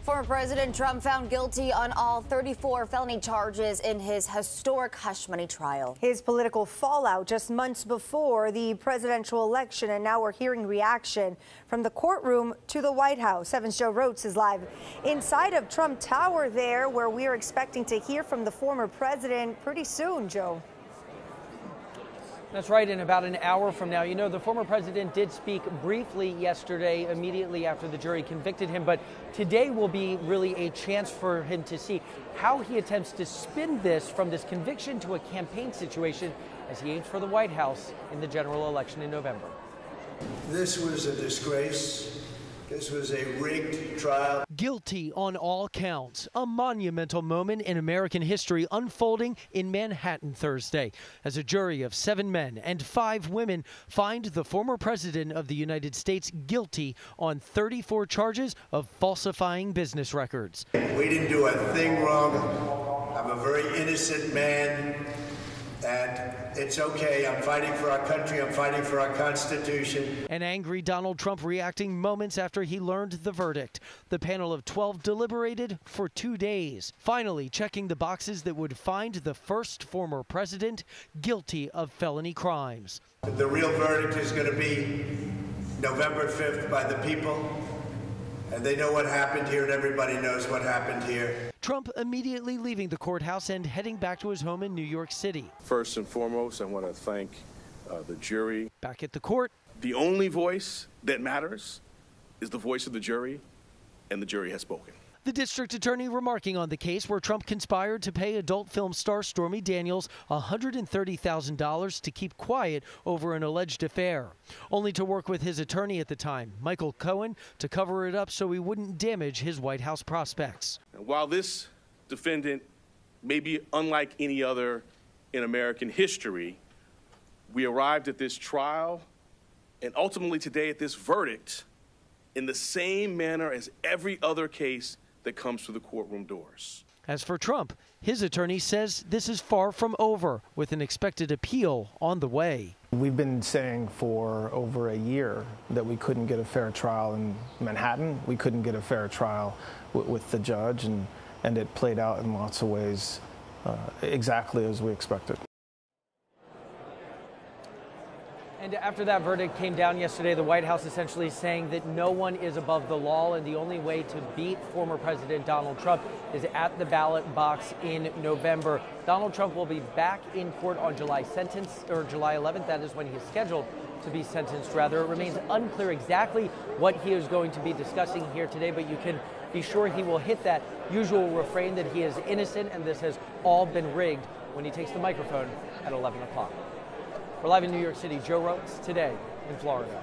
Former President Trump found guilty on all 34 felony charges in his historic hush money trial. His political fallout just months before the presidential election, and now we're hearing reaction from the courtroom to the White House. 7's Joe Rotes is live inside of Trump Tower there, where we are expecting to hear from the former president pretty soon, Joe. That's right, in about an hour from now. You know, the former president did speak briefly yesterday, immediately after the jury convicted him, but today will be really a chance for him to see how he attempts to spin this from this conviction to a campaign situation as he aims for the White House in the general election in November. This was a disgrace. This was a rigged trial. Guilty on all counts, a monumental moment in American history unfolding in Manhattan Thursday as a jury of 7 men and 5 women find the former president of the United States guilty on 34 charges of falsifying business records. We didn't do a thing wrong. I'm a very innocent man. And it's okay. I'm fighting for our country. I'm fighting for our Constitution. An angry Donald Trump reacting moments after he learned the verdict. The panel of 12 deliberated for 2 days, finally checking the boxes that would find the first former president guilty of felony crimes. The real verdict is going to be November 5th by the people. And they know what happened here, and everybody knows what happened here. Trump immediately leaving the courthouse and heading back to his home in New York City. First and foremost, I want to thank the jury. Back at the court, the only voice that matters is the voice of the jury, and the jury has spoken. The district attorney remarking on the case where Trump conspired to pay adult film star Stormy Daniels $130,000 to keep quiet over an alleged affair, only to work with his attorney at the time, Michael Cohen, to cover it up so he wouldn't damage his White House prospects. And while this defendant may be unlike any other in American history, we arrived at this trial and ultimately today at this verdict in the same manner as every other case that comes through the courtroom doors. As for Trump, his attorney says this is far from over, with an expected appeal on the way. We've been saying for over a year that we couldn't get a fair trial in Manhattan. We couldn't get a fair trial with the judge, and it played out in lots of ways exactly as we expected. And after that verdict came down yesterday, the White House essentially saying that no one is above the law, and the only way to beat former President Donald Trump is at the ballot box in November. Donald Trump will be back in court on July 11th. That is when he is scheduled to be sentenced. Rather, it remains unclear exactly what he is going to be discussing here today, but you can be sure he will hit that usual refrain that he is innocent and this has all been rigged when he takes the microphone at 11 o'clock. We're live in New York City. Joe Rotes today in Florida.